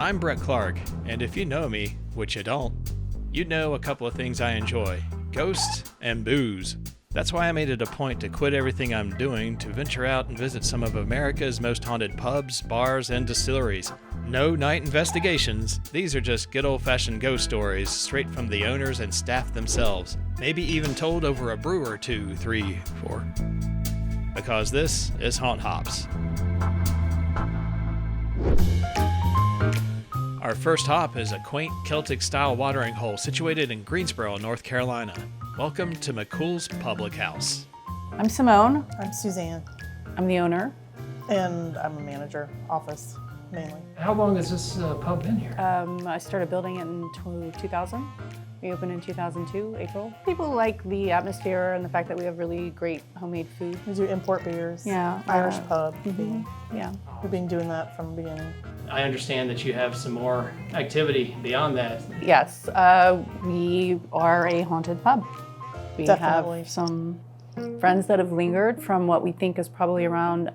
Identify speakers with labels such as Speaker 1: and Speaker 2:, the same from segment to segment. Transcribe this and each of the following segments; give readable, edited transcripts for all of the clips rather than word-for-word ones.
Speaker 1: I'm Brett Clark, and if you know me, which you don't, you know a couple of things I enjoy: ghosts and booze. That's why I made it a point to quit everything I'm doing to venture out and visit some of America's most haunted pubs, bars, and distilleries. No night investigations. These are just good old-fashioned ghost stories straight from the owners and staff themselves. Maybe even told over a brew or two, 3, 4. Because this is Haunt Hops. Our first hop is a quaint Celtic-style watering hole situated in Greensboro, North Carolina. Welcome to McCool's Public House.
Speaker 2: I'm Simone.
Speaker 3: I'm Suzanne.
Speaker 2: I'm the owner.
Speaker 3: And I'm a manager, office mainly.
Speaker 4: How long has this pub been here?
Speaker 2: I started building it in 2000. We opened in 2002, April. People like the atmosphere and the fact that we have really great homemade food.
Speaker 3: We do import beers.
Speaker 2: Yeah.
Speaker 3: Irish pub.
Speaker 2: Yeah.
Speaker 3: We've been doing that from the beginning.
Speaker 4: I understand that you have some more activity beyond that.
Speaker 2: Yes, we are a haunted pub. We
Speaker 3: Definitely.
Speaker 2: have some friends that have lingered from what we think is probably around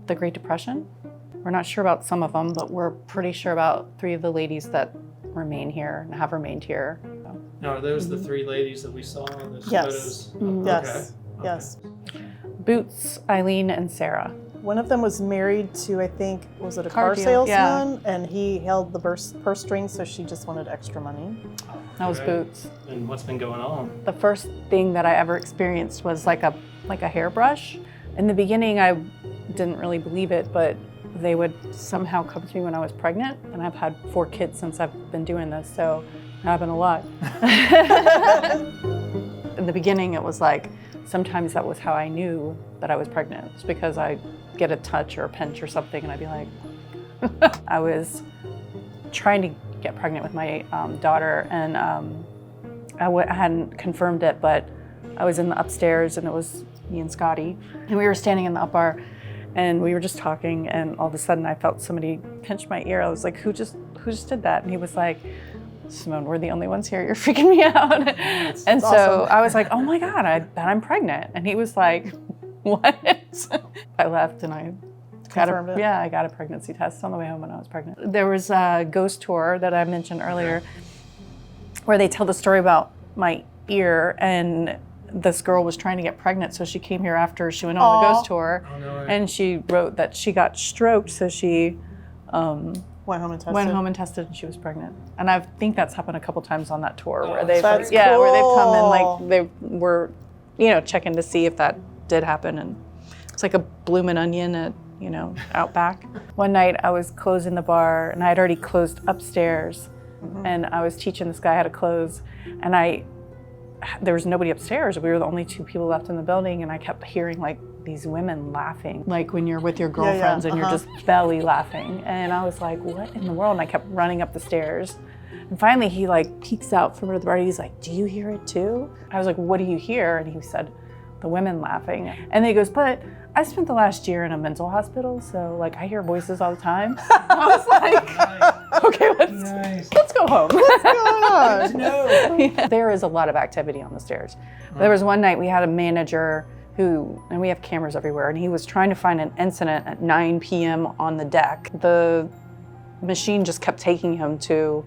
Speaker 2: the Great Depression. We're not sure about some of them, but we're pretty sure about 3 of the ladies that remain here and have remained here. So.
Speaker 4: Now, are those the 3 ladies that we saw in those
Speaker 3: Yes.
Speaker 4: photos?
Speaker 3: Yes.
Speaker 4: Okay.
Speaker 3: Yes.
Speaker 2: Boots, Eileen, and Sarah.
Speaker 3: One of them was married to, I think, was it a
Speaker 2: Car
Speaker 3: car
Speaker 2: deal,
Speaker 3: salesman? And he held the purse string, so she just wanted extra money.
Speaker 2: That was
Speaker 4: Right.
Speaker 2: Boots.
Speaker 4: And what's been going on?
Speaker 2: The first thing that I ever experienced was like a hairbrush. In the beginning, I didn't really believe it, but they would somehow come to me when I was pregnant, and I've had 4 kids since I've been doing this, so it happened a lot. In the beginning, it was like, sometimes that was how I knew that I was pregnant. It's because I'd get a touch or a pinch or something, and I'd be like, I was trying to get pregnant with my daughter, and I hadn't confirmed it, but I was in the upstairs, and it was me and Scotty, and we were standing in the up bar, and we were just talking, and all of a sudden I felt somebody pinch my ear. I was like, who just did that? And he was like, Simone, we're the only ones here. You're freaking me out. And so
Speaker 3: awesome.
Speaker 2: I was like, oh my God, I bet I'm pregnant. And he was like, what? I left and I
Speaker 3: Confirmed it?
Speaker 2: I got a pregnancy test on the way home when I was pregnant. There was a ghost tour that I mentioned earlier where they tell the story about my ear, and this girl was trying to get pregnant, so she came here after she went on the ghost tour.
Speaker 4: Oh, no way.
Speaker 2: And she wrote that she got stroked, so she
Speaker 3: Went home and tested.
Speaker 2: and she was pregnant. And I think that's happened a couple times on that tour where
Speaker 3: that's
Speaker 2: where they've come in,
Speaker 3: cool.
Speaker 2: like they were, checking to see if that did happen. And it's like a bloomin' onion at, out back. One night I was closing the bar, and I had already closed upstairs, and I was teaching this guy how to close, and there was nobody upstairs. We were the only 2 people left in the building, and I kept hearing like these women laughing, like when you're with your girlfriends and you're just belly laughing. And I was like, what in the world? And I kept running up the stairs. And finally he like peeks out from under the bar. He's like, do you hear it too? I was like, what do you hear? And he said, the women laughing. And then he goes, but I spent the last year in a mental hospital, so like I hear voices all the time. I was like, okay, let's go home.
Speaker 3: What's going on?
Speaker 2: Yeah. There is a lot of activity on the stairs. There was one night we had a manager and we have cameras everywhere, and he was trying to find an incident at 9 p.m. on the deck. The machine just kept taking him to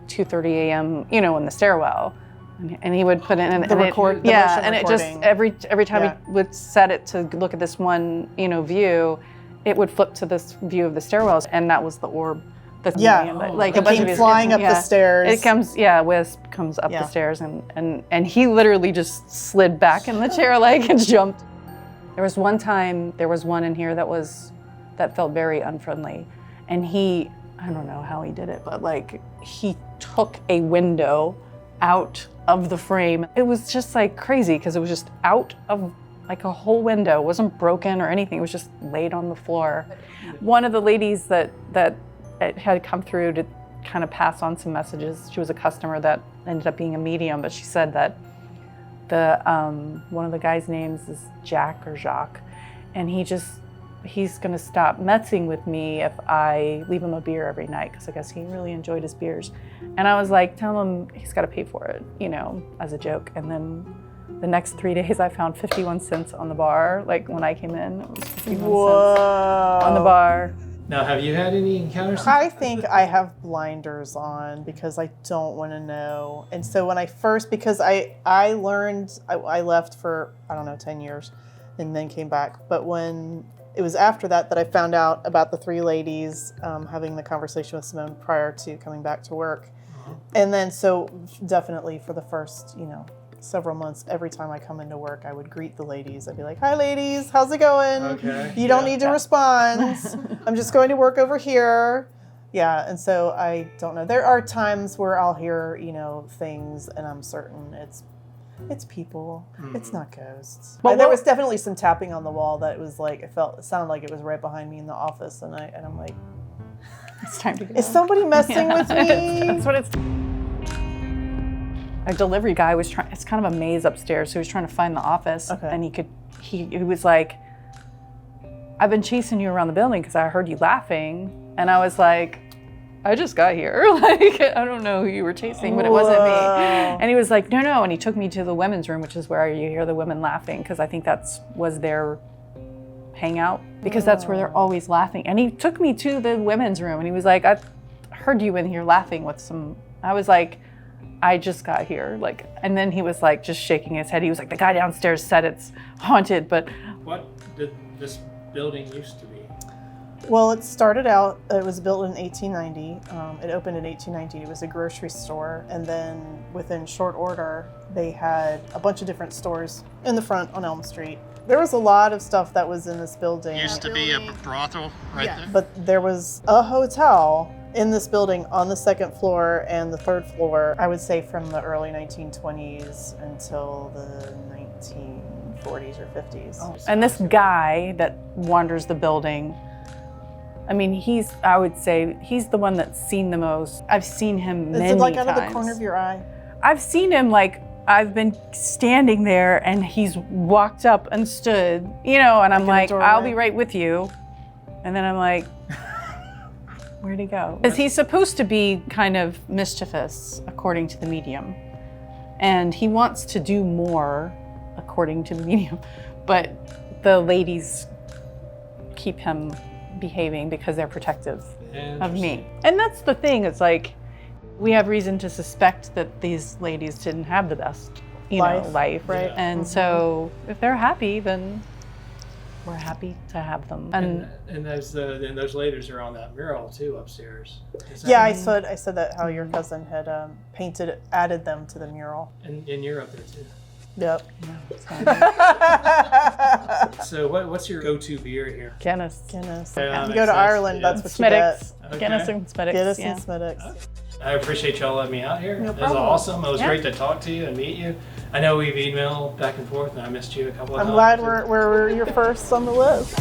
Speaker 2: 2:30 a.m., in the stairwell. And he would put it in
Speaker 3: motion
Speaker 2: and it just
Speaker 3: recording.
Speaker 2: every time he would set it to look at this one, view, it would flip to this view of the stairwells, and that was the orb. Like
Speaker 3: it came flying up the stairs.
Speaker 2: It comes, Wisp comes up the stairs, and he literally just slid back in the chair like and jumped. There was one in here that felt very unfriendly, and I don't know how he did it, but like he took a window out of the frame. It was just like crazy because it was just out of like a whole window. It wasn't broken or anything. It was just laid on the floor. One of the ladies that had come through to kind of pass on some messages. She was a customer that ended up being a medium, but she said that one of the guys' names is Jack or Jacques, and he's gonna stop messing with me if I leave him a beer every night, because I guess he really enjoyed his beers. And I was like, tell him he's gotta pay for it, as a joke. And then the next 3 days I found 51 cents on the bar. Like when I came in, it was 51 cents on the bar.
Speaker 4: Now, have you had any encounters?
Speaker 3: I think I have blinders on because I don't want to know. And so when I first, because I learned, I left for, I don't know, 10 years and then came back. But when it was after that that I found out about the three ladies having the conversation with Simone prior to coming back to work. And then so definitely for the first, several months, every time I come into work, I would greet the ladies. I'd be like, "Hi, ladies, how's it going?
Speaker 4: Okay.
Speaker 3: You don't need to respond. I'm just going to work over here." Yeah, and so I don't know. There are times where I'll hear, things, and I'm certain it's people. It's not ghosts. Well, there was definitely some tapping on the wall that it was like it sounded like it was right behind me in the office, and I'm like,
Speaker 2: It's time to go.
Speaker 3: "Is somebody messing with me?"
Speaker 2: That's what it's. A delivery guy was trying. It's kind of a maze upstairs, so he was trying to find the office, and he was like, "I've been chasing you around the building because I heard you laughing," and I was like, "I just got here. Like, I don't know who you were chasing, but it wasn't me." And he was like, "No," and he took me to the women's room, which is where you hear the women laughing, because I think was their hangout, because that's where they're always laughing. And he took me to the women's room, and he was like, "I heard you in here laughing with some." I was like, "I just got here," and then he was like just shaking his head. He was like, "The guy downstairs said it's haunted," but.
Speaker 4: What did this building used to be?
Speaker 3: Well, it started out, it was built in 1890. It opened in 1890. It was a grocery store. And then within short order, they had a bunch of different stores in the front on Elm Street. There was a lot of stuff that was in this building.
Speaker 1: Used to be a brothel there.
Speaker 3: But there was a hotel in this building on the second floor and the third floor, I would say from the early 1920s until the 1940s or 50s.
Speaker 2: Oh. And this guy that wanders the building, I mean, I would say he's the one that's seen the most. I've seen him many times.
Speaker 3: Is it like out of the corner of your eye?
Speaker 2: I've seen him I've been standing there and he's walked up and stood, and I'm like, "I'll be right with you." And then I'm like, where'd he go? Because he's supposed to be kind of mischievous, according to the medium. And he wants to do more, according to the medium. But the ladies keep him behaving because they're protective of me. And that's the thing, it's like, we have reason to suspect that these ladies didn't have the best, life.
Speaker 3: Right.
Speaker 2: And so if they're happy, then we're happy to have them.
Speaker 4: And those ladies are on that mural too upstairs.
Speaker 3: Yeah, I said that how your cousin had added them to the mural.
Speaker 4: And you're up there too.
Speaker 3: Yep.
Speaker 4: So what's your go-to beer here?
Speaker 2: Guinness.
Speaker 4: Yeah,
Speaker 3: You go to Ireland, that's what you get.
Speaker 4: Okay.
Speaker 2: Guinness and Smittix.
Speaker 3: Guinness
Speaker 2: yeah.
Speaker 3: and Smittix.
Speaker 4: I appreciate y'all letting me out here.
Speaker 3: No
Speaker 4: It was
Speaker 3: problem.
Speaker 4: awesome. It was great to talk to you and meet you. I know we've emailed back and forth, and I missed you a couple of times.
Speaker 3: I'm glad we're your first on the list.